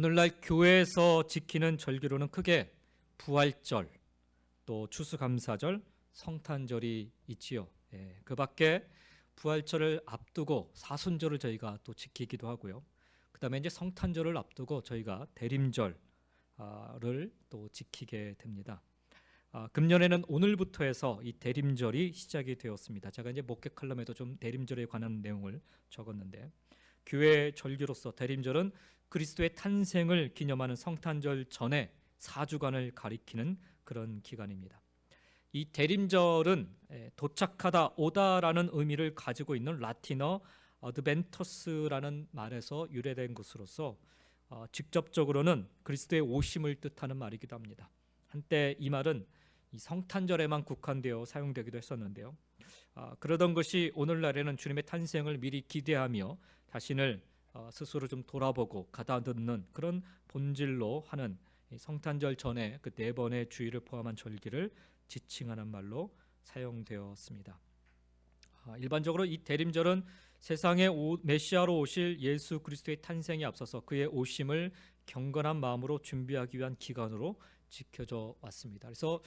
오늘날 교회에서 지키는 절기로는 크게 부활절, 또 추수감사절, 성탄절이 있지요. 그 밖에 부활절을 앞두고 사순절을 저희가 또 지키기도 하고요. 그 다음에 이제 성탄절을 앞두고 저희가 대림절을 또 지키게 됩니다. 금년에는 오늘부터 해서 이 대림절이 시작이 되었습니다. 제가 이제 목회 칼럼에도 좀 대림절에 관한 내용을 적었는데, 교회 절기로서 대림절은 그리스도의 탄생을 기념하는 성탄절 전에 4주간을 가리키는 그런 기간입니다. 이 대림절은 도착하다, 오다라는 의미를 가지고 있는 라틴어 어드벤터스라는 말에서 유래된 것으로서 직접적으로는 그리스도의 오심을 뜻하는 말이기도 합니다. 한때 이 말은 이 성탄절에만 국한되어 사용되기도 했었는데요. 그러던 것이 오늘날에는 주님의 탄생을 미리 기대하며 자신을 스스로 좀 돌아보고 가다듬는 그런 본질로 하는 성탄절 전에 그 4번의 주일을 포함한 절기를 지칭하는 말로 사용되었습니다. 일반적으로 이 대림절은 세상에 메시아로 오실 예수 그리스도의 탄생에 앞서서 그의 오심을 경건한 마음으로 준비하기 위한 기간으로 지켜져 왔습니다. 그래서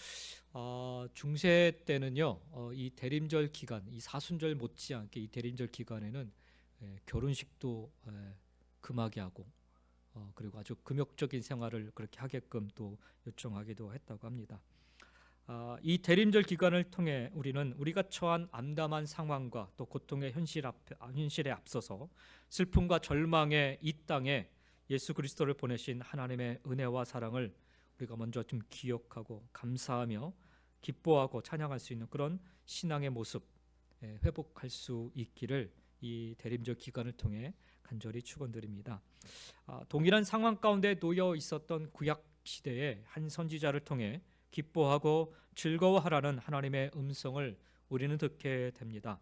중세 때는요, 이 대림절 기간, 이 사순절 못지않게 이 대림절 기간에는 결혼식도 금하게 하고 그리고 아주 금욕적인 생활을 그렇게 하게끔 또 요청하기도 했다고 합니다. 이 대림절 기간을 통해 우리는 우리가 처한 암담한 상황과 또 고통의 현실에 앞서서 슬픔과 절망의 이 땅에 예수 그리스도를 보내신 하나님의 은혜와 사랑을 우리가 먼저 좀 기억하고 감사하며 기뻐하고 찬양할 수 있는 그런 신앙의 모습 회복할 수 있기를 이 대림절 기간을 통해 간절히 축원드립니다. 동일한 상황 가운데 놓여 있었던 구약 시대의 한 선지자를 통해 기뻐하고 즐거워하라는 하나님의 음성을 우리는 듣게 됩니다.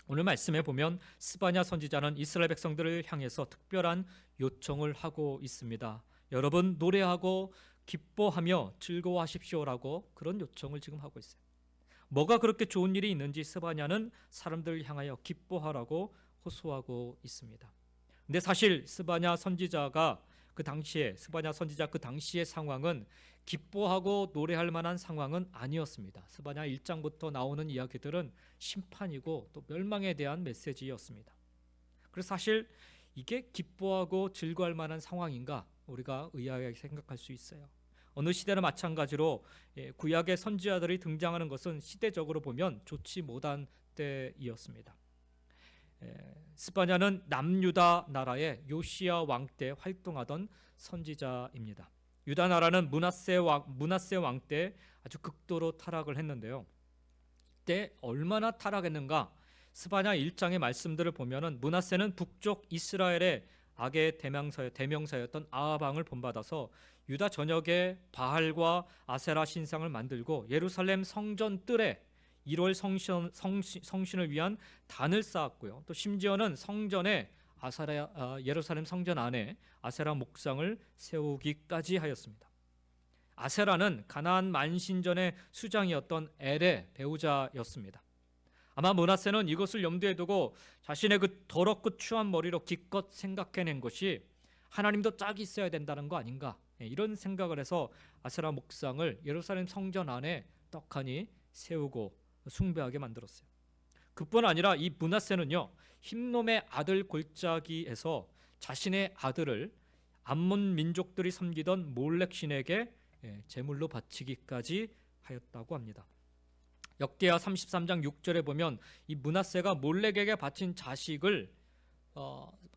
오늘 말씀에 보면 스바냐 선지자는 이스라엘 백성들을 향해서 특별한 요청을 하고 있습니다. 여러분 노래하고 기뻐하며 즐거워하십시오라고 그런 요청을 지금 하고 있어요. 뭐가 그렇게 좋은 일이 있는지 스바냐는 사람들을 향하여 기뻐하라고 호소하고 있습니다. 근데 사실 스바냐 선지자 그 당시의 상황은 기뻐하고 노래할 만한 상황은 아니었습니다. 스바냐 1장부터 나오는 이야기들은 심판이고 또 멸망에 대한 메시지였습니다. 그래서 사실 이게 기뻐하고 즐거워할 만한 상황인가 우리가 의아하게 생각할 수 있어요. 어느 시대나 마찬가지로 구약의 선지자들이 등장하는 것은 시대적으로 보면 좋지 못한 때이었습니다. 스바냐는 남유다 나라의 요시야 왕 때 활동하던 선지자입니다. 유다 나라는 므낫세 왕 때 아주 극도로 타락을 했는데요. 이때 얼마나 타락했는가? 스바냐 1장의 말씀들을 보면은 므낫세는 북쪽 이스라엘의 악의 대명사였던 아합 왕을 본받아서 유다 전역에 바알과 아세라 신상을 만들고 예루살렘 성전 뜰에 1월 성신을 위한 단을 쌓았고요. 또 심지어는 성전에 예루살렘 성전 안에 아세라 목상을 세우기까지 하였습니다. 아세라는 가나안 만신전의 수장이었던 엘의 배우자였습니다. 아마 므낫세는 이것을 염두에 두고 자신의 그 더럽고 추한 머리로 기껏 생각해낸 것이 하나님도 짝이 있어야 된다는 거 아닌가, 이런 생각을 해서 아세라 목상을 예루살렘 성전 안에 떡하니 세우고 숭배하게 만들었어요. 그뿐 아니라 이 므낫세는요, 흰놈의 아들 골짜기에서 자신의 아들을 암몬 민족들이 섬기던 몰렉 신에게 제물로 바치기까지 하였다고 합니다. 역대하 33장 6절에 보면 이 므낫세가 몰렉에게 바친 자식을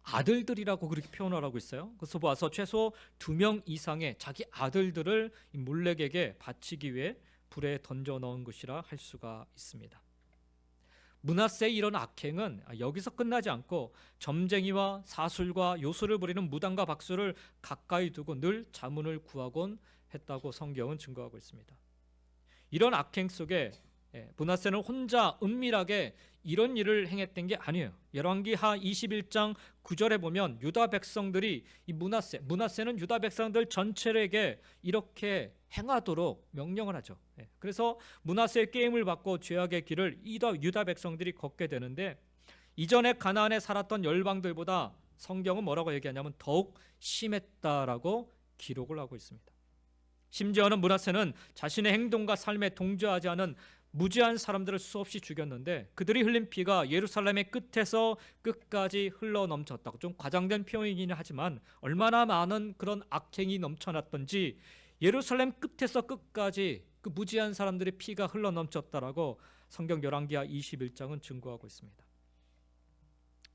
아들들이라고 그렇게 표현을 하고 있어요. 그래서 봐서 최소 2명 이상의 자기 아들들을 이 몰렉에게 바치기 위해 불에 던져 넣은 것이라 할 수가 있습니다. 므낫세의 이런 악행은 여기서 끝나지 않고 점쟁이와 사술과 요술을 부리는 무당과 박수를 가까이 두고 늘 자문을 구하곤 했다고 성경은 증거하고 있습니다. 이런 악행 속에 므낫세는 혼자 은밀하게 이런 일을 행했던 게 아니에요. 열왕기하 21장 9절에 보면 유다 백성들이 이 므낫세는 유다 백성들 전체에게 이렇게 행하도록 명령을 하죠. 그래서 므낫세의 게임을 받고 죄악의 길을 유다 백성들이 걷게 되는데, 이전에 가나안에 살았던 열방들보다 성경은 뭐라고 얘기하냐면 더욱 심했다라고 기록을 하고 있습니다. 심지어는 므낫세는 자신의 행동과 삶에 동조하지 않은 무지한 사람들을 수없이 죽였는데 그들이 흘린 피가 예루살렘의 끝에서 끝까지 흘러넘쳤다고, 좀 과장된 표현이긴 하지만 얼마나 많은 그런 악행이 넘쳐났던지 예루살렘 끝에서 끝까지 그 무지한 사람들의 피가 흘러넘쳤다라고 성경 열왕기하 21장은 증거하고 있습니다.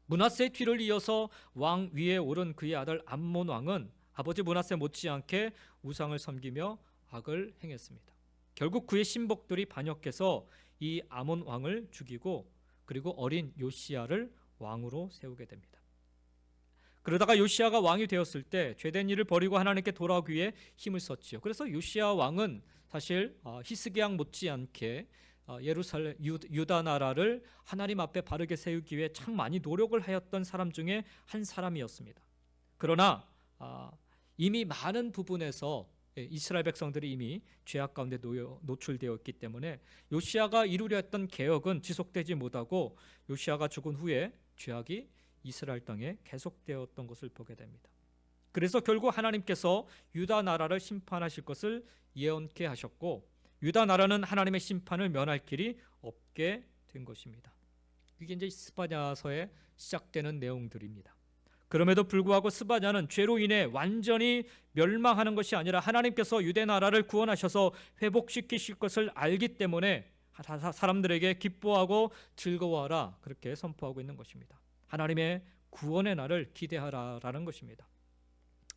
므낫세의 뒤를 이어서 왕 위에 오른 그의 아들 암몬 왕은 아버지 므낫세 못지않게 우상을 섬기며 악을 행했습니다. 결국 그의 신복들이 반역해서 이 아몬 왕을 죽이고 그리고 어린 요시야를 왕으로 세우게 됩니다. 그러다가 요시야가 왕이 되었을 때 죄된 일을 버리고 하나님께 돌아오기 위해 힘을 썼지요. 그래서 요시야 왕은 사실 히스기야 못지않게 예루살렘 유다 나라를 하나님 앞에 바르게 세우기 위해 참 많이 노력을 하였던 사람 중에 한 사람이었습니다. 그러나 이미 많은 부분에서 이스라엘 백성들이 이미 죄악 가운데 노출되어 있기 때문에 요시야가 이루려 했던 개혁은 지속되지 못하고 요시야가 죽은 후에 죄악이 이스라엘 땅에 계속되었던 것을 보게 됩니다. 그래서 결국 하나님께서 유다 나라를 심판하실 것을 예언케 하셨고 유다 나라는 하나님의 심판을 면할 길이 없게 된 것입니다. 이게 이제 스바냐서에 시작되는 내용들입니다. 그럼에도 불구하고 스바냐는 죄로 인해 완전히 멸망하는 것이 아니라 하나님께서 유대 나라를 구원하셔서 회복시키실 것을 알기 때문에 사람들에게 기뻐하고 즐거워하라 그렇게 선포하고 있는 것입니다. 하나님의 구원의 날을 기대하라라는 것입니다.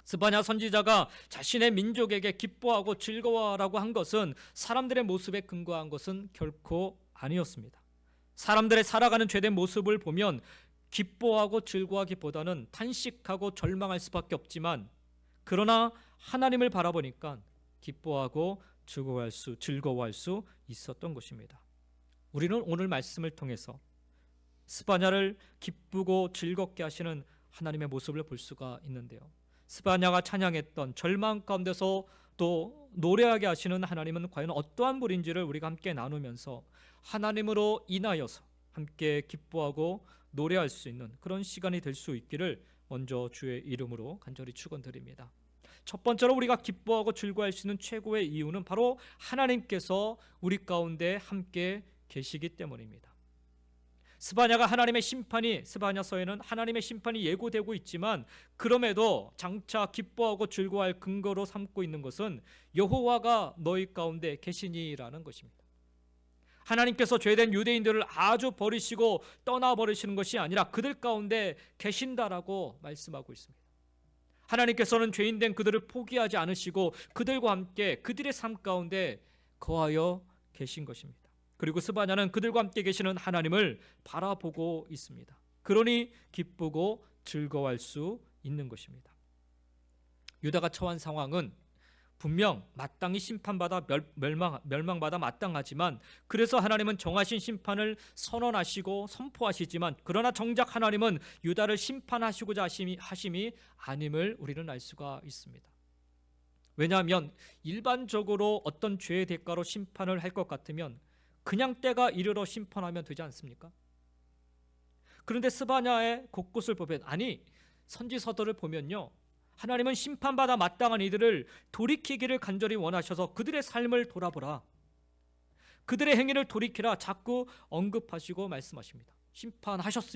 스바냐 선지자가 자신의 민족에게 기뻐하고 즐거워하라고 한 것은 사람들의 모습에 근거한 것은 결코 아니었습니다. 사람들의 살아가는 죄된 모습을 보면 기뻐하고 즐거워하기보다는 탄식하고 절망할 수밖에 없지만 그러나 하나님을 바라보니까 기뻐하고 즐거워할 수 있었던 것입니다. 우리는 오늘 말씀을 통해서 스바냐를 기쁘고 즐겁게 하시는 하나님의 모습을 볼 수가 있는데요. 스바냐가 찬양했던 절망 가운데서 또 노래하게 하시는 하나님은 과연 어떠한 분인지를 우리가 함께 나누면서 하나님으로 인하여서 함께 기뻐하고 노래할 수 있는 그런 시간이 될 수 있기를 먼저 주의 이름으로 간절히 축원드립니다. 첫 번째로 우리가 기뻐하고 즐거워할 수 있는 최고의 이유는 바로 하나님께서 우리 가운데 함께 계시기 때문입니다. 스바냐가 하나님의 심판이 스바냐서에는 하나님의 심판이 예고되고 있지만 그럼에도 장차 기뻐하고 즐거워할 근거로 삼고 있는 것은 여호와가 너희 가운데 계시니라는 것입니다. 하나님께서 죄된 유대인들을 아주 버리시고 떠나버리시는 것이 아니라 그들 가운데 계신다라고 말씀하고 있습니다. 하나님께서는 죄인된 그들을 포기하지 않으시고 그들과 함께 그들의 삶 가운데 거하여 계신 것입니다. 그리고 스바냐는 그들과 함께 계시는 하나님을 바라보고 있습니다. 그러니 기쁘고 즐거워할 수 있는 것입니다. 유다가 처한 상황은 분명 마땅히 심판받아 멸망받아 마땅하지만 그래서 하나님은 정하신 심판을 선언하시고 선포하시지만 그러나 정작 하나님은 유다를 심판하시고자 하심이 아님을 우리는 알 수가 있습니다. 왜냐하면 일반적으로 어떤 죄의 대가로 심판을 할 것 같으면 그냥 때가 이르러 심판하면 되지 않습니까? 그런데 스바냐의 곳곳을 보면 선지서들을 보면요, 하나님은 심판받아 마땅한 이들을 돌이키기를 간절히 원하셔서 그들의 삶을 돌아보라, 그들의 행위를 돌이키라 자꾸 언급하시고 말씀하십니다.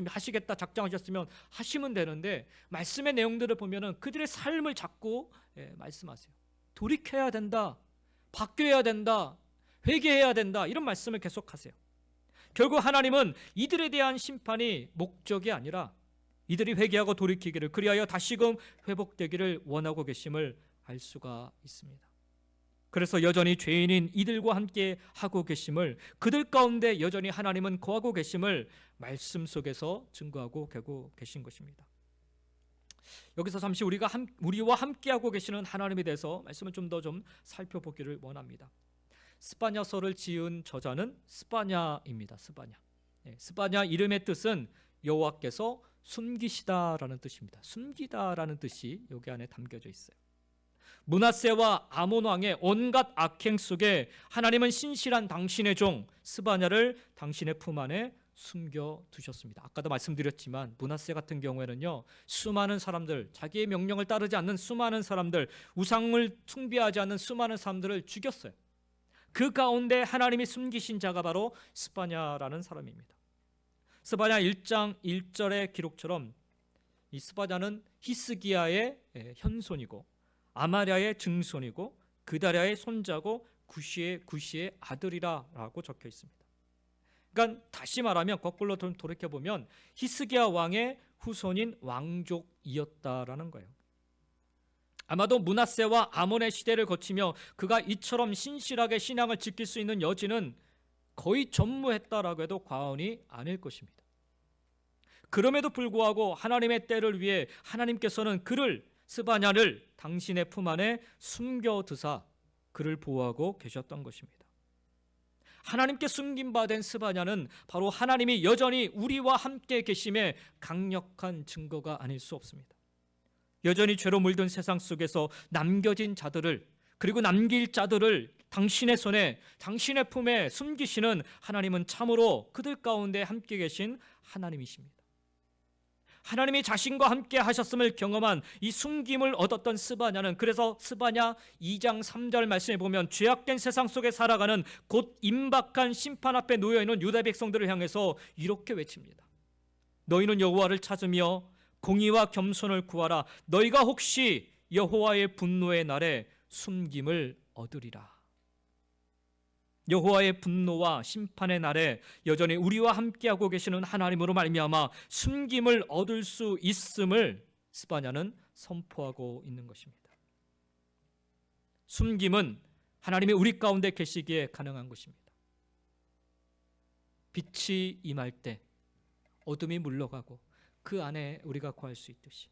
하시겠다 작정하셨으면 하시면 되는데 말씀의 내용들을 보면은 그들의 삶을 자꾸 말씀하세요. 돌이켜야 된다, 바뀌어야 된다, 회개해야 된다, 이런 말씀을 계속하세요. 결국 하나님은 이들에 대한 심판이 목적이 아니라 이들이 회개하고 돌이키기를 그리하여 다시금 회복되기를 원하고 계심을 알 수가 있습니다. 그래서 여전히 죄인인 이들과 함께 하고 계심을, 그들 가운데 여전히 하나님은 거하고 계심을 말씀 속에서 증거하고 계신 것입니다. 여기서 잠시 우리와 함께하고 계시는 하나님에 대해서 말씀을 좀 더 살펴보기를 원합니다. 스바냐서를 지은 저자는 스바냐입니다. 스바냐 이름의 뜻은 여호와께서 숨기시다라는 뜻입니다. 숨기다라는 뜻이 여기 안에 담겨져 있어요. 므낫세와 아몬 왕의 온갖 악행 속에 하나님은 신실한 당신의 종 스바냐를 당신의 품 안에 숨겨두셨습니다. 아까도 말씀드렸지만 므낫세 같은 경우에는요, 수많은 사람들, 자기의 명령을 따르지 않는 수많은 사람들, 우상을 숭배하지 않는 수많은 사람들을 죽였어요. 그 가운데 하나님이 숨기신 자가 바로 스바냐라는 사람입니다. 스바냐 1장 1절의 기록처럼 이 스바냐는 히스기야의 현손이고 아마랴의 증손이고 그다랴의 손자고 구시의 아들이라고 적혀 있습니다. 그러니까 다시 말하면 거꾸로 돌이켜보면 히스기야 왕의 후손인 왕족이었다라는 거예요. 아마도 므낫세와 아몬의 시대를 거치며 그가 이처럼 신실하게 신앙을 지킬 수 있는 여지는 거의 전무했다라고 해도 과언이 아닐 것입니다. 그럼에도 불구하고 하나님의 때를 위해 하나님께서는 스바냐를 당신의 품 안에 숨겨두사 그를 보호하고 계셨던 것입니다. 하나님께 숨김받은 스바냐는 바로 하나님이 여전히 우리와 함께 계심의 강력한 증거가 아닐 수 없습니다. 여전히 죄로 물든 세상 속에서 남겨진 자들을, 그리고 남길 자들을 당신의 손에, 당신의 품에 숨기시는 하나님은 참으로 그들 가운데 함께 계신 하나님이십니다. 하나님이 자신과 함께 하셨음을 경험한 이 숨김을 얻었던 스바냐는, 그래서 스바냐 2장 3절 말씀에 보면 죄악된 세상 속에 살아가는 곧 임박한 심판 앞에 놓여있는 유다 백성들을 향해서 이렇게 외칩니다. 너희는 여호와를 찾으며 공의와 겸손을 구하라. 너희가 혹시 여호와의 분노의 날에 숨김을 얻으리라. 여호와의 분노와 심판의 날에 여전히 우리와 함께하고 계시는 하나님으로 말미암아 숨김을 얻을 수 있음을 스바냐는 선포하고 있는 것입니다. 숨김은 하나님이 우리 가운데 계시기에 가능한 것입니다. 빛이 임할 때 어둠이 물러가고 그 안에 우리가 거할 수 있듯이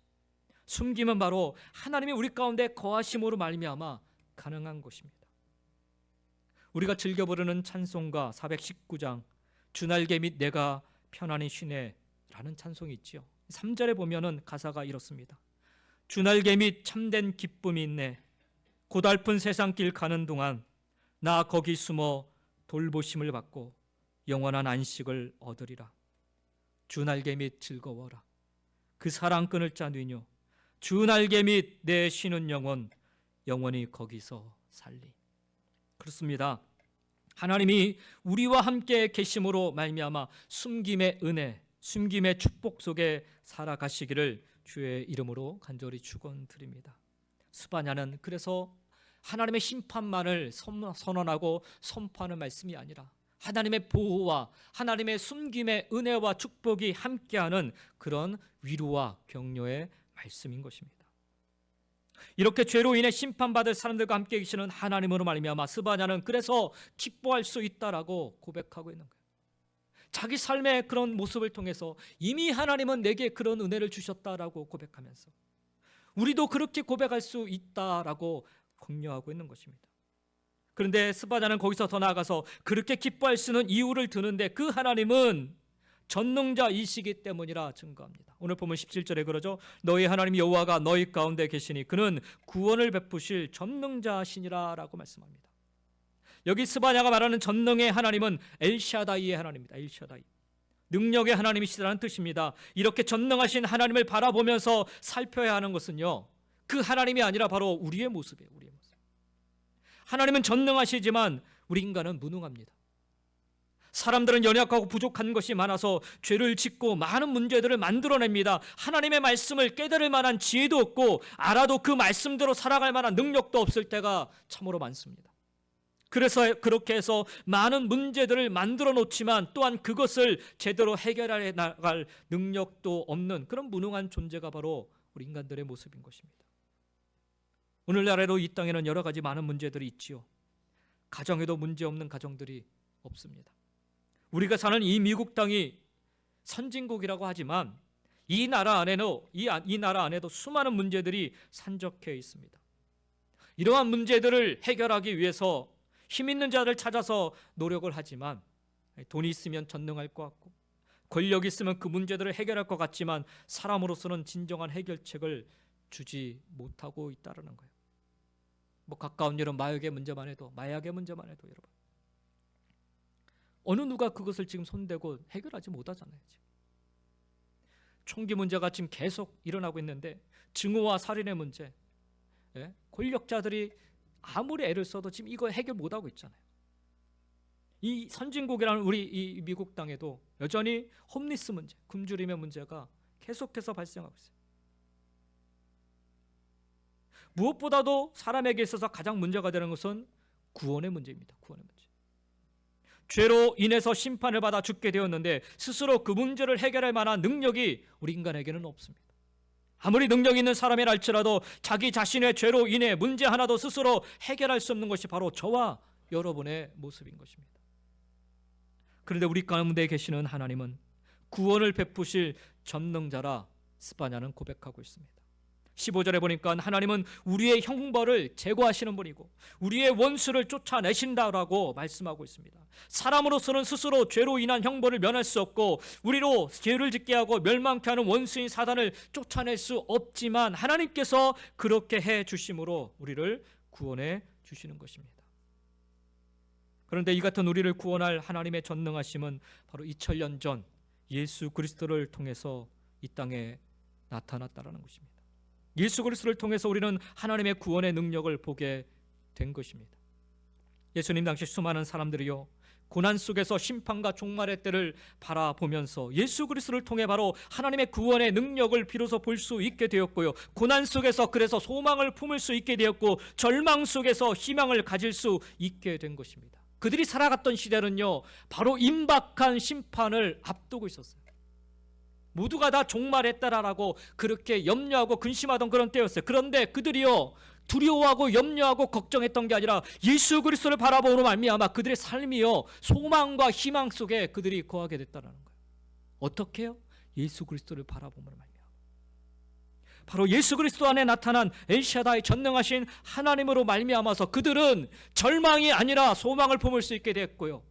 숨김은 바로 하나님이 우리 가운데 거하심으로 말미암아 가능한 것입니다. 우리가 즐겨 부르는 찬송가 419장 주날개 및 내가 편안히 쉬네 라는 찬송이 있지요. 3절에 보면은 가사가 이렇습니다. 주날개 및 참된 기쁨이 있네. 고달픈 세상길 가는 동안 나 거기 숨어 돌보심을 받고 영원한 안식을 얻으리라. 주날개 및 즐거워라. 그 사랑 끊을 자 누이뇨. 주날개 및 내 쉬는 영혼 영원히 거기서 살리. 그렇습니다. 하나님이 우리와 함께 계심으로 말미암아 숨김의 은혜, 숨김의 축복 속에 살아가시기를 주의 이름으로 간절히 축원드립니다. 스바냐는 그래서 하나님의 심판만을 선언하고 선포하는 말씀이 아니라 하나님의 보호와 하나님의 숨김의 은혜와 축복이 함께하는 그런 위로와 격려의 말씀인 것입니다. 이렇게 죄로 인해 심판받을 사람들과 함께 계시는 하나님으로 말미암아 스바냐는 그래서 기뻐할 수 있다라고 고백하고 있는 거예요. 자기 삶의 그런 모습을 통해서 이미 하나님은 내게 그런 은혜를 주셨다라고 고백하면서 우리도 그렇게 고백할 수 있다라고 격려하고 있는 것입니다. 그런데 스바냐는 거기서 더 나아가서 그렇게 기뻐할 수 있는 이유를 드는데 그 하나님은 전능자이시기 때문이라 증거합니다. 오늘 보면 17절에 그러죠. 너희 하나님 여호와가 너희 가운데 계시니 그는 구원을 베푸실 전능자시니라 라고 말씀합니다. 여기 스바냐가 말하는 전능의 하나님은 엘샤다이의 하나님입니다. 엘샤다이, 능력의 하나님이시라는 뜻입니다. 이렇게 전능하신 하나님을 바라보면서 살펴야 하는 것은요, 그 하나님이 아니라 바로 우리의 모습이에요. 우리의 모습. 하나님은 전능하시지만 우리 인간은 무능합니다. 사람들은 연약하고 부족한 것이 많아서 죄를 짓고 많은 문제들을 만들어냅니다. 하나님의 말씀을 깨달을 만한 지혜도 없고 알아도 그 말씀대로 살아갈 만한 능력도 없을 때가 참으로 많습니다. 그래서 그렇게 해서 많은 문제들을 만들어 놓지만 또한 그것을 제대로 해결해 나갈 능력도 없는 그런 무능한 존재가 바로 우리 인간들의 모습인 것입니다. 오늘날에도 이 땅에는 여러 가지 많은 문제들이 있지요. 가정에도 문제 없는 가정들이 없습니다. 우리가 사는 이 미국 땅이 선진국이라고 하지만 이 나라 안에도 수많은 문제들이 산적해 있습니다. 이러한 문제들을 해결하기 위해서 힘 있는 자를 찾아서 노력을 하지만 돈이 있으면 전능할 것 같고 권력이 있으면 그 문제들을 해결할 것 같지만 사람으로서는 진정한 해결책을 주지 못하고 있다는 거예요. 가까운 일은 마약의 문제만 해도 여러분, 어느 누가 그것을 지금 손대고 해결하지 못하잖아요. 지금. 총기 문제가 지금 계속 일어나고 있는데 증오와 살인의 문제, 권력자들이 아무리 애를 써도 지금 이거 해결 못하고 있잖아요. 이 선진국이라는 우리 이 미국 땅에도 여전히 홈리스 문제, 굶주림의 문제가 계속해서 발생하고 있어요. 무엇보다도 사람에게 있어서 가장 문제가 되는 것은 구원의 문제입니다. 구원의 문제. 죄로 인해서 심판을 받아 죽게 되었는데 스스로 그 문제를 해결할 만한 능력이 우리 인간에게는 없습니다. 아무리 능력 있는 사람이라 할지라도 자기 자신의 죄로 인해 문제 하나도 스스로 해결할 수 없는 것이 바로 저와 여러분의 모습인 것입니다. 그런데 우리 가운데 계시는 하나님은 구원을 베푸실 전능자라 스바냐는 고백하고 있습니다. 15절에 보니까 하나님은 우리의 형벌을 제거하시는 분이고 우리의 원수를 쫓아내신다라고 말씀하고 있습니다. 사람으로서는 스스로 죄로 인한 형벌을 면할 수 없고 우리로 죄를 짓게 하고 멸망케 하는 원수인 사단을 쫓아낼 수 없지만 하나님께서 그렇게 해 주심으로 우리를 구원해 주시는 것입니다. 그런데 이 같은 우리를 구원할 하나님의 전능하심은 바로 2000년 전 예수 그리스도를 통해서 이 땅에 나타났다라는 것입니다. 예수 그리스도를 통해서 우리는 하나님의 구원의 능력을 보게 된 것입니다. 예수님 당시 수많은 사람들이요 고난 속에서 심판과 종말의 때를 바라보면서 예수 그리스도를 통해 바로 하나님의 구원의 능력을 비로소 볼 수 있게 되었고요, 고난 속에서 그래서 소망을 품을 수 있게 되었고 절망 속에서 희망을 가질 수 있게 된 것입니다. 그들이 살아갔던 시대는요 바로 임박한 심판을 앞두고 있었어요. 모두가 다 종말했다라고 그렇게 염려하고 근심하던 그런 때였어요. 그런데 그들이요 두려워하고 염려하고 걱정했던 게 아니라 예수 그리스도를 바라보므로 말미암아 그들의 삶이요 소망과 희망 속에 그들이 거하게 됐다는 거예요. 어떻게요? 예수 그리스도를 바라보므로 말미암아 바로 예수 그리스도 안에 나타난 엘샤다이 전능하신 하나님으로 말미암아서 그들은 절망이 아니라 소망을 품을 수 있게 됐고요,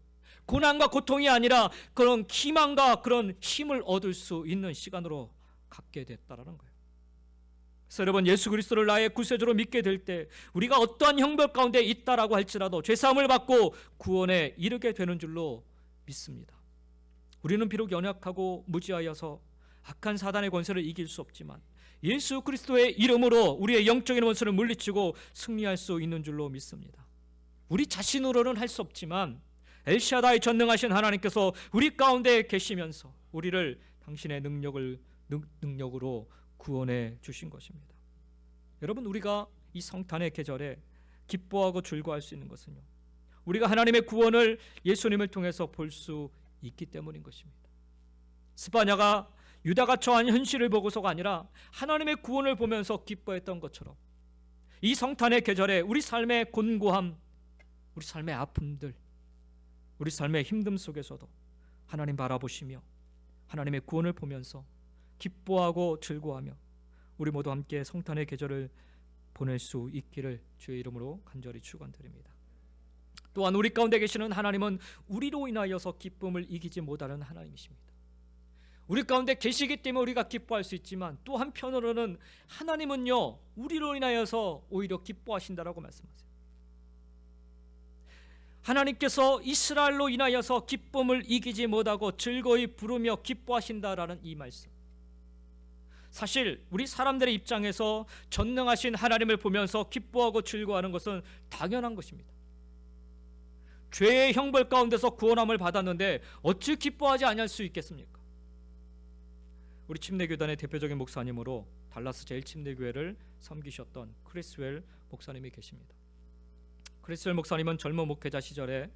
고난과 고통이 아니라 그런 희망과 그런 힘을 얻을 수 있는 시간으로 갖게 됐다라는 거예요. 그래서 여러분, 예수 그리스도를 나의 구세주로 믿게 될 때 우리가 어떠한 형벌 가운데 있다라고 할지라도 죄사함을 받고 구원에 이르게 되는 줄로 믿습니다. 우리는 비록 연약하고 무지하여서 악한 사단의 권세를 이길 수 없지만 예수 그리스도의 이름으로 우리의 영적인 원수를 물리치고 승리할 수 있는 줄로 믿습니다. 우리 자신으로는 할 수 없지만 엘샤다이 전능하신 하나님께서 우리 가운데 계시면서 우리를 당신의 능력으로 구원해 주신 것입니다. 여러분, 우리가 이 성탄의 계절에 기뻐하고 즐거워할 수 있는 것은요, 우리가 하나님의 구원을 예수님을 통해서 볼 수 있기 때문인 것입니다. 스바냐가 유다가 처한 현실을 보고서가 아니라 하나님의 구원을 보면서 기뻐했던 것처럼 이 성탄의 계절에 우리 삶의 곤고함, 우리 삶의 아픔들, 우리 삶의 힘듦 속에서도 하나님 바라보시며 하나님의 구원을 보면서 기뻐하고 즐거워하며 우리 모두 함께 성탄의 계절을 보낼 수 있기를 주의 이름으로 간절히 축원드립니다. 또한 우리 가운데 계시는 하나님은 우리로 인하여서 기쁨을 이기지 못하는 하나님이십니다. 우리 가운데 계시기 때문에 우리가 기뻐할 수 있지만 또 한편으로는 하나님은요 우리로 인하여서 오히려 기뻐하신다라고 말씀하세요. 하나님께서 이스라엘로 인하여서 기쁨을 이기지 못하고 즐거이 부르며 기뻐하신다라는 이 말씀, 사실 우리 사람들의 입장에서 전능하신 하나님을 보면서 기뻐하고 즐거워하는 것은 당연한 것입니다. 죄의 형벌 가운데서 구원함을 받았는데 어찌 기뻐하지 아니할 수 있겠습니까? 우리 침례교단의 대표적인 목사님으로 달라스 제일침례교회를 섬기셨던 크리스웰 목사님이 계십니다. 크리스웰 목사님은 젊은 목회자 시절에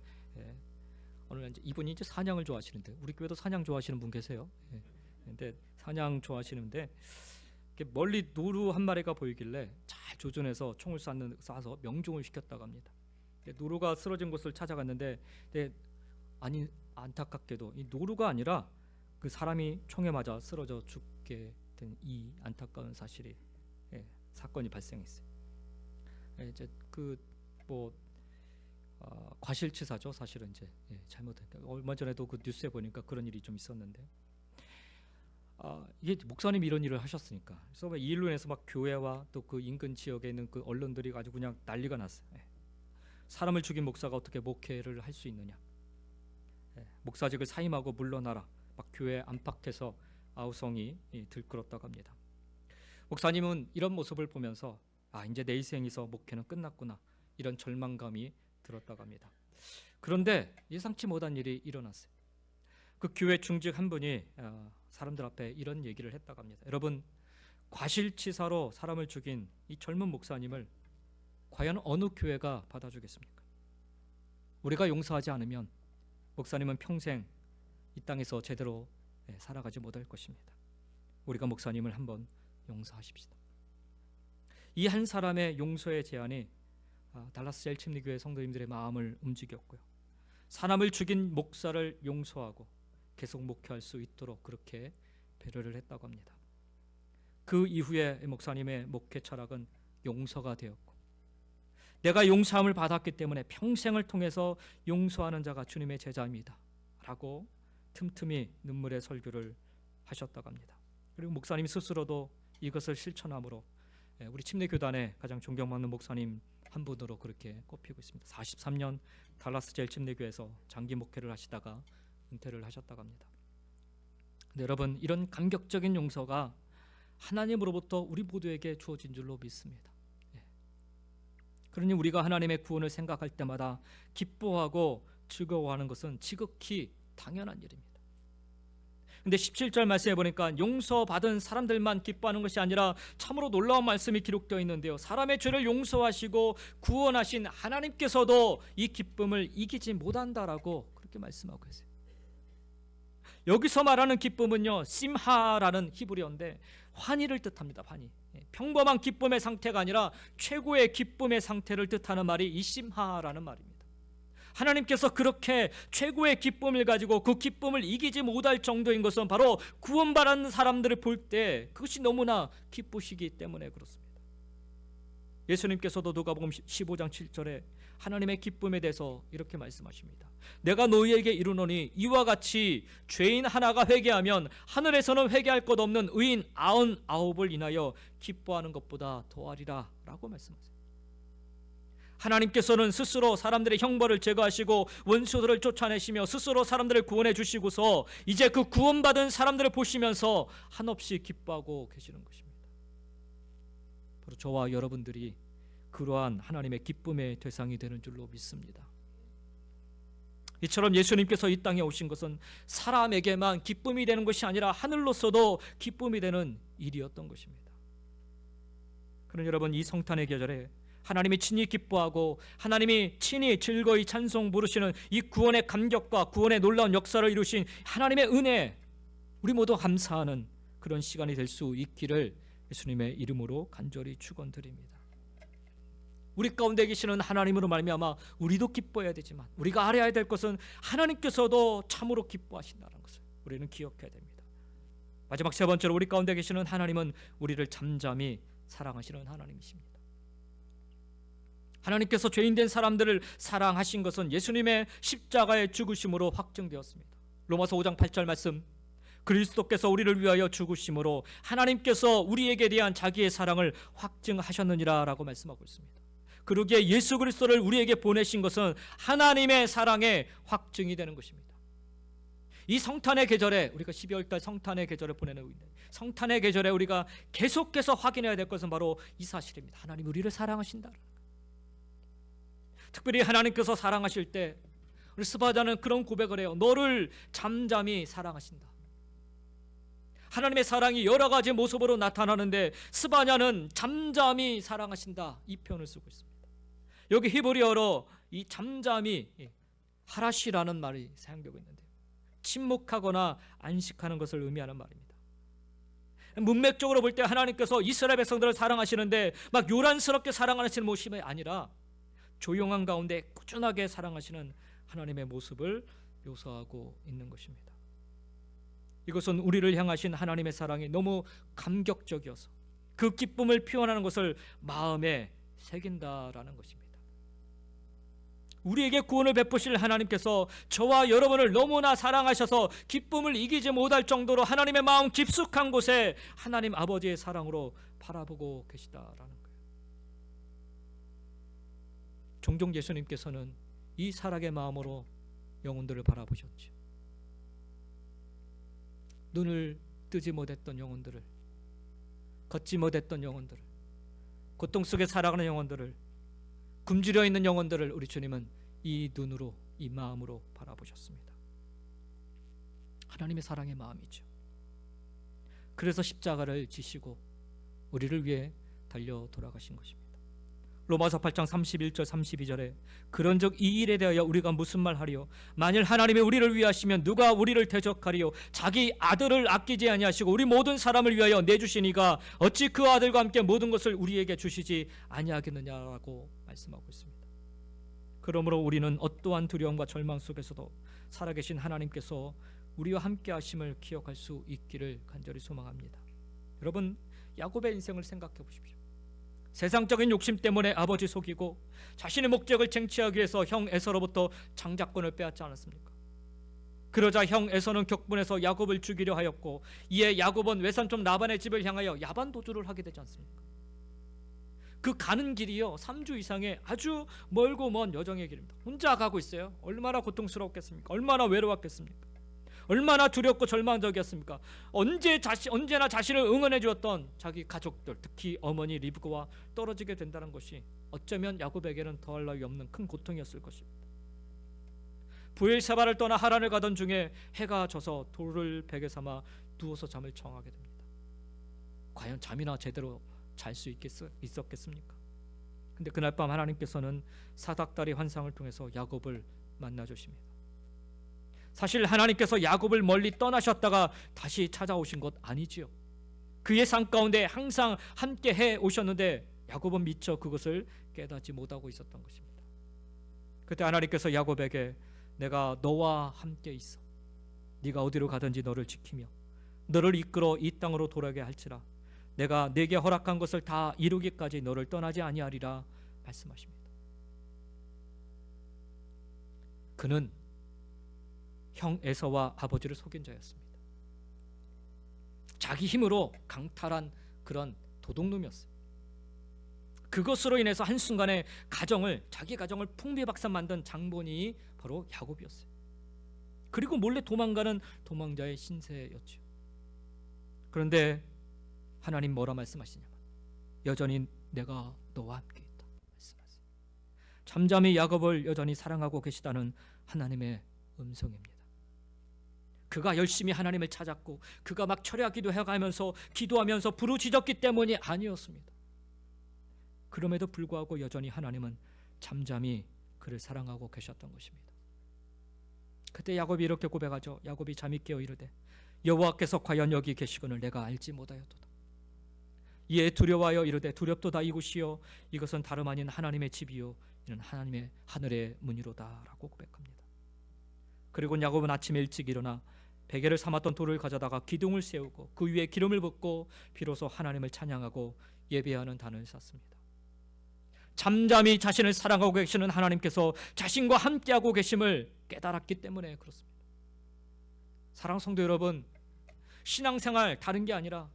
어느 날 이분이 이제 사냥을 좋아하시는데, 우리 교회도 사냥 좋아하시는 분 계세요. 근데 사냥 좋아하시는데 멀리 노루 한 마리가 보이길래 잘 조준해서 총을 쏴서 명중을 시켰다고 합니다. 노루가 쓰러진 곳을 찾아갔는데 아니 안타깝게도 이 노루가 아니라 그 사람이 총에 맞아 쓰러져 죽게 된 이 안타까운 사실이 사건이 발생했어요. 이제 과실치사죠. 사실은 이제 잘못한. 얼마 전에도 그 뉴스에 보니까 그런 일이 좀 있었는데, 이게 목사님이 이런 일을 하셨으니까 그래서 이 일로 인해서 막 교회와 또 그 인근 지역에 있는 그 언론들이 아주 그냥 난리가 났어요. 사람을 죽인 목사가 어떻게 목회를 할 수 있느냐. 목사직을 사임하고 물러나라, 막 교회 안팎에서 아우성이 들끓었다고 합니다. 목사님은 이런 모습을 보면서 이제 내 인생에서 목회는 끝났구나, 이런 절망감이 들었다고 합니다. 그런데 예상치 못한 일이 일어났어요. 그 교회 중직 한 분이 사람들 앞에 이런 얘기를 했다고 합니다. 여러분, 과실치사로 사람을 죽인 이 젊은 목사님을 과연 어느 교회가 받아주겠습니까? 우리가 용서하지 않으면 목사님은 평생 이 땅에서 제대로 살아가지 못할 것입니다. 우리가 목사님을 한번 용서하십시다. 이 한 사람의 용서의 제안이 달라스 제일 침례교회 성도님들의 마음을 움직였고요. 사람을 죽인 목사를 용서하고 계속 목회할 수 있도록 그렇게 배려를 했다고 합니다. 그 이후에 목사님의 목회 철학은 용서가 되었고, 내가 용서함을 받았기 때문에 평생을 통해서 용서하는 자가 주님의 제자입니다 라고 틈틈이 눈물의 설교를 하셨다고 합니다. 그리고 목사님 스스로도 이것을 실천함으로 우리 침례교단의 가장 존경받는 목사님 한 분으로 그렇게 꼽히고 있습니다. 43년 달라스 제일 침례교회에서 장기 목회를 하시다가 은퇴를 하셨다고 합니다. 근데 여러분, 이런 감격적인 용서가 하나님으로부터 우리 모두에게 주어진 줄로 믿습니다. 그러니 우리가 하나님의 구원을 생각할 때마다 기뻐하고 즐거워하는 것은 지극히 당연한 일입니다. 근데 17절 말씀에 보니까 용서받은 사람들만 기뻐하는 것이 아니라 참으로 놀라운 말씀이 기록되어 있는데요, 사람의 죄를 용서하시고 구원하신 하나님께서도 이 기쁨을 이기지 못한다라고 그렇게 말씀하고 계세요. 여기서 말하는 기쁨은요, 심하라는 히브리어인데 환희를 뜻합니다. 환희. 평범한 기쁨의 상태가 아니라 최고의 기쁨의 상태를 뜻하는 말이 이 심하라는 말입니다. 하나님께서 그렇게 최고의 기쁨을 가지고 그 기쁨을 이기지 못할 정도인 것은 바로 구원받은 사람들을 볼 때 그것이 너무나 기쁘시기 때문에 그렇습니다. 예수님께서도 누가복음 15장 7절에 하나님의 기쁨에 대해서 이렇게 말씀하십니다. 내가 너희에게 이르노니 이와 같이 죄인 하나가 회개하면 하늘에서는 회개할 것 없는 의인 99을 인하여 기뻐하는 것보다 더하리라 라고 말씀하세요. 하나님께서는 스스로 사람들의 형벌을 제거하시고 원수들을 쫓아내시며 스스로 사람들을 구원해 주시고서 이제 그 구원받은 사람들을 보시면서 한없이 기뻐하고 계시는 것입니다. 바로 저와 여러분들이 그러한 하나님의 기쁨의 대상이 되는 줄로 믿습니다. 이처럼 예수님께서 이 땅에 오신 것은 사람에게만 기쁨이 되는 것이 아니라 하늘로서도 기쁨이 되는 일이었던 것입니다. 그런 여러분, 이 성탄의 계절에 하나님이 친히 기뻐하고 하나님이 친히 즐거이 찬송 부르시는 이 구원의 감격과 구원의 놀라운 역사를 이루신 하나님의 은혜, 우리 모두 감사하는 그런 시간이 될 수 있기를 예수님의 이름으로 간절히 축원드립니다. 우리 가운데 계시는 하나님으로 말미암아 우리도 기뻐해야 되지만 우리가 알아야 될 것은 하나님께서도 참으로 기뻐하신다는 것을 우리는 기억해야 됩니다. 마지막 세 번째로, 우리 가운데 계시는 하나님은 우리를 잠잠히 사랑하시는 하나님이십니다. 하나님께서 죄인된 사람들을 사랑하신 것은 예수님의 십자가의 죽으심으로 확증되었습니다. 로마서 5장 8절 말씀, 그리스도께서 우리를 위하여 죽으심으로 하나님께서 우리에게 대한 자기의 사랑을 확증하셨느니라 라고 말씀하고 있습니다. 그러기에 예수 그리스도를 우리에게 보내신 것은 하나님의 사랑의 확증이 되는 것입니다. 이 성탄의 계절에, 우리가 12월달 성탄의 계절을 보내는 성탄의 계절에 우리가 계속해서 확인해야 될 것은 바로 이 사실입니다. 하나님 우리를 사랑하신다. 특별히 하나님께서 사랑하실 때 우리 스바자는 그런 고백을 해요. 너를 잠잠히 사랑하신다. 하나님의 사랑이 여러 가지 모습으로 나타나는데 스바냐는 잠잠히 사랑하신다, 이 표현을 쓰고 있습니다. 여기 히브리어로 이 잠잠히 하라시라는 말이 사용되고 있는데요, 침묵하거나 안식하는 것을 의미하는 말입니다. 문맥적으로 볼 때 하나님께서 이스라엘 백성들을 사랑하시는데 막 요란스럽게 사랑하시는 모습이 아니라 조용한 가운데 꾸준하게 사랑하시는 하나님의 모습을 묘사하고 있는 것입니다. 이것은 우리를 향하신 하나님의 사랑이 너무 감격적이어서 그 기쁨을 표현하는 것을 마음에 새긴다라는 것입니다. 우리에게 구원을 베푸실 하나님께서 저와 여러분을 너무나 사랑하셔서 기쁨을 이기지 못할 정도로 하나님의 마음 깊숙한 곳에 하나님 아버지의 사랑으로 바라보고 계시다라는 거예요. 종종 예수님께서는 이 사랑의 마음으로 영혼들을 바라보셨죠. 눈을 뜨지 못했던 영혼들을, 걷지 못했던 영혼들을, 고통 속에 살아가는 영혼들을, 굶주려 있는 영혼들을 우리 주님은 이 눈으로, 이 마음으로 바라보셨습니다. 하나님의 사랑의 마음이죠. 그래서 십자가를 지시고 우리를 위해 달려 돌아가신 것입니다. 로마서 8장 31절 32절에 그런즉 이 일에 대하여 우리가 무슨 말하리요? 만일 하나님이 우리를 위하시면 누가 우리를 대적하리요? 자기 아들을 아끼지 아니하시고 우리 모든 사람을 위하여 내주시니가 어찌 그 아들과 함께 모든 것을 우리에게 주시지 아니하겠느냐라고 말씀하고 있습니다. 그러므로 우리는 어떠한 두려움과 절망 속에서도 살아계신 하나님께서 우리와 함께 하심을 기억할 수 있기를 간절히 소망합니다. 여러분, 야곱의 인생을 생각해 보십시오. 세상적인 욕심 때문에 아버지 속이고 자신의 목적을 쟁취하기 위해서 형 에서로부터 장자권을 빼앗지 않았습니까? 그러자 형 에서는 격분해서 야곱을 죽이려 하였고, 이에 야곱은 외삼촌 라반의 집을 향하여 야반 도주를 하게 되지 않습니까? 그 가는 길이요 3주 이상의 아주 멀고 먼 여정의 길입니다. 혼자 가고 있어요. 얼마나 고통스럽겠습니까? 얼마나 외로웠겠습니까? 얼마나 두렵고 절망적이었습니까? 언제나 자신을 응원해 주었던 자기 가족들, 특히 어머니 리브가와 떨어지게 된다는 것이 어쩌면 야곱에게는 더할 나위 없는 큰 고통이었을 것입니다. 부엘세바를 떠나 하란을 가던 중에 해가 져서 돌을 베개 삼아 누워서 잠을 청하게 됩니다. 과연 잠이나 제대로 잘 수 있었겠습니까? 근데 그날 밤 하나님께서는 사닥다리 환상을 통해서 야곱을 만나 주십니다. 사실 하나님께서 야곱을 멀리 떠나셨다가 다시 찾아오신 것 아니지요. 그의 삶 가운데 항상 함께 해 오셨는데 야곱은 미처 그것을 깨닫지 못하고 있었던 것입니다. 그때 하나님께서 야곱에게 내가 너와 함께 있어. 네가 어디로 가든지 너를 지키며 너를 이끌어 이 땅으로 돌아오게 할지라. 내가 네게 허락한 것을 다 이루기까지 너를 떠나지 아니하리라 말씀하십니다. 그는 형 에서와 아버지를 속인 자였습니다. 자기 힘으로 강탈한 그런 도둑놈이었어요. 그것으로 인해서 한순간에 자기 가정을 풍비박산 만든 장본인이 바로 야곱이었어요. 그리고 몰래 도망가는 도망자의 신세였죠. 그런데 하나님 뭐라 말씀하시냐면 여전히 내가 너와 함께 있다 말씀하세요. 잠잠히 야곱을 여전히 사랑하고 계시다는 하나님의 음성입니다. 그가 열심히 하나님을 찾았고 그가 막 철야기도 해가면서 기도하면서 부르짖었기 때문이 아니었습니다. 그럼에도 불구하고 여전히 하나님은 잠잠히 그를 사랑하고 계셨던 것입니다. 그때 야곱이 이렇게 고백하죠. 야곱이 잠이 깨어 이르되 여호와께서 과연 여기 계시거늘 내가 알지 못하였도다. 이에 두려워하여 이르되 두렵도다 이곳이요 이것은 다름 아닌 하나님의 집이요 이는 하나님의 하늘의 문이로다 라고 고백합니다. 그리고 야곱은 아침에 일찍 일어나 베개를 삼았던 돌을 가져다가 기둥을 세우고 그 위에 기름을 붓고 비로소 하나님을 찬양하고 예배하는 단을 쌌습니다. 잠잠히 자신을 사랑하고 계시는 하나님께서 자신과 함께하고 계심을 깨달았기 때문에 그렇습니다. 사랑하는 성도 여러분, 신앙생활 다른 게 아니라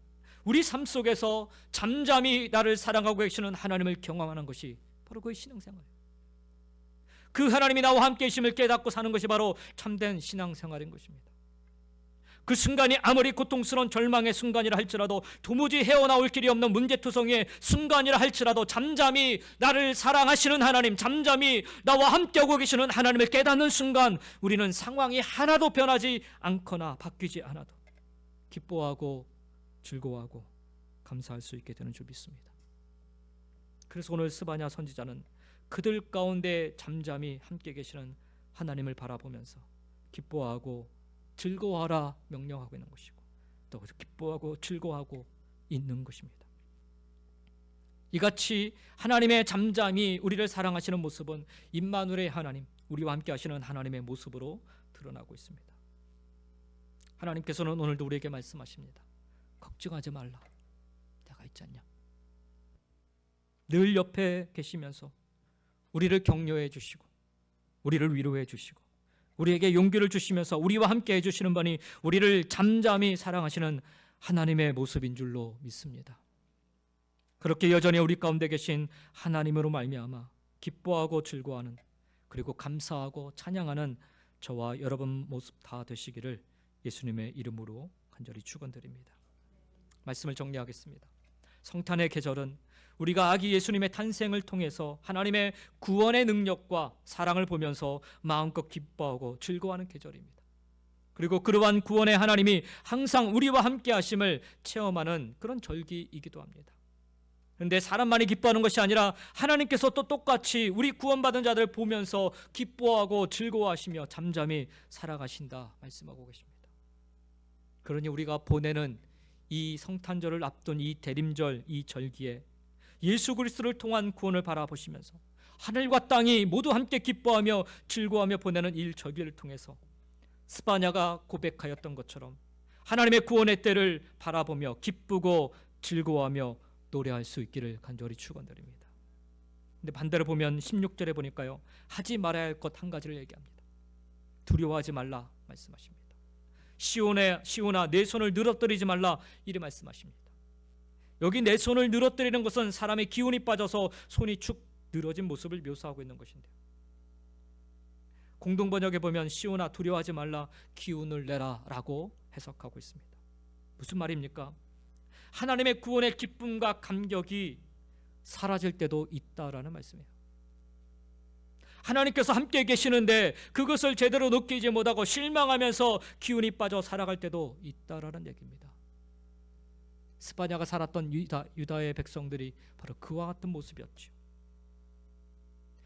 우리 삶 속에서 잠잠히 나를 사랑하고 계시는 하나님을 경험하는 것이 바로 그 신앙생활이에요. 그 하나님이 나와 함께 계심을 깨닫고 사는 것이 바로 참된 신앙생활인 것입니다. 그 순간이 아무리 고통스러운 절망의 순간이라 할지라도 도무지 헤어나올 길이 없는 문제투성이의 순간이라 할지라도 잠잠히 나를 사랑하시는 하나님, 잠잠히 나와 함께하고 계시는 하나님을 깨닫는 순간 우리는 상황이 하나도 변하지 않거나 바뀌지 않아도 기뻐하고 즐거워하고 감사할 수 있게 되는 줄 믿습니다. 그래서 오늘 스바냐 선지자는 그들 가운데 잠잠히 함께 계시는 하나님을 바라보면서 기뻐하고 즐거워하라 명령하고 있는 것이고 또 기뻐하고 즐거워하고 있는 것입니다. 이같이 하나님의 잠잠히 우리를 사랑하시는 모습은 임마누엘의 하나님, 우리와 함께 하시는 하나님의 모습으로 드러나고 있습니다. 하나님께서는 오늘도 우리에게 말씀하십니다. 걱정하지 말라. 내가 있지 않냐. 늘 옆에 계시면서 우리를 격려해 주시고 우리를 위로해 주시고 우리에게 용기를 주시면서 우리와 함께 해주시는 분이 우리를 잠잠히 사랑하시는 하나님의 모습인 줄로 믿습니다. 그렇게 여전히 우리 가운데 계신 하나님으로 말미암아 기뻐하고 즐거워하는 그리고 감사하고 찬양하는 저와 여러분 모습 다 되시기를 예수님의 이름으로 간절히 축원드립니다. 말씀을 정리하겠습니다. 성탄의 계절은 우리가 아기 예수님의 탄생을 통해서 하나님의 구원의 능력과 사랑을 보면서 마음껏 기뻐하고 즐거워하는 계절입니다. 그리고 그러한 구원의 하나님이 항상 우리와 함께 하심을 체험하는 그런 절기이기도 합니다. 그런데 사람만이 기뻐하는 것이 아니라 하나님께서 또 똑같이 우리 구원받은 자들 보면서 기뻐하고 즐거워하시며 잠잠히 살아가신다 말씀하고 계십니다. 그러니 우리가 보내는 이 성탄절을 앞둔 이 대림절, 이 절기에 예수 그리스도를 통한 구원을 바라보시면서 하늘과 땅이 모두 함께 기뻐하며 즐거워하며 보내는 이 절기를 통해서 스바냐가 고백하였던 것처럼 하나님의 구원의 때를 바라보며 기쁘고 즐거워하며 노래할 수 있기를 간절히 축원드립니다. 근데 반대로 보면 16절에 보니까요, 하지 말아야 할 것 한 가지를 얘기합니다. 두려워하지 말라 말씀하십니다. 시온아 내 손을 늘어뜨리지 말라 이리 말씀하십니다. 여기 내 손을 늘어뜨리는 것은 사람의 기운이 빠져서 손이 축 늘어진 모습을 묘사하고 있는 것인데요. 공동번역에 보면 시온아 두려워하지 말라 기운을 내라 라고 해석하고 있습니다. 무슨 말입니까? 하나님의 구원의 기쁨과 감격이 사라질 때도 있다라는 말씀이에요. 하나님께서 함께 계시는데 그것을 제대로 느끼지 못하고 실망하면서 기운이 빠져 살아갈 때도 있다라는 얘기입니다. 스바냐가 살았던 유다의 백성들이 바로 그와 같은 모습이었죠.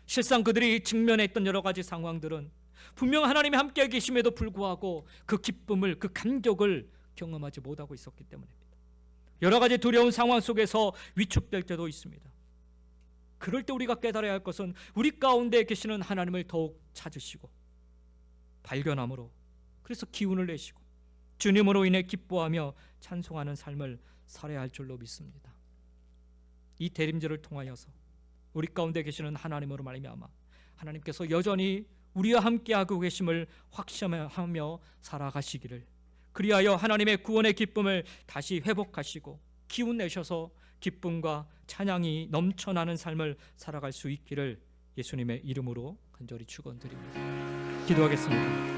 실상 그들이 직면했던 여러 가지 상황들은 분명 하나님이 함께 계심에도 불구하고 그 기쁨을, 그 감격을 경험하지 못하고 있었기 때문입니다. 여러 가지 두려운 상황 속에서 위축될 때도 있습니다. 그럴 때 우리가 깨달아야 할 것은 우리 가운데 계시는 하나님을 더욱 찾으시고 발견함으로, 그래서 기운을 내시고 주님으로 인해 기뻐하며 찬송하는 삶을 살아야 할 줄로 믿습니다. 이 대림절을 통하여서 우리 가운데 계시는 하나님으로 말미암아 하나님께서 여전히 우리와 함께하고 계심을 확신하며 살아가시기를, 그리하여 하나님의 구원의 기쁨을 다시 회복하시고 기운 내셔서 기쁨과 찬양이 넘쳐나는 삶을 살아갈 수 있기를 예수님의 이름으로 간절히 축원드립니다. 기도하겠습니다.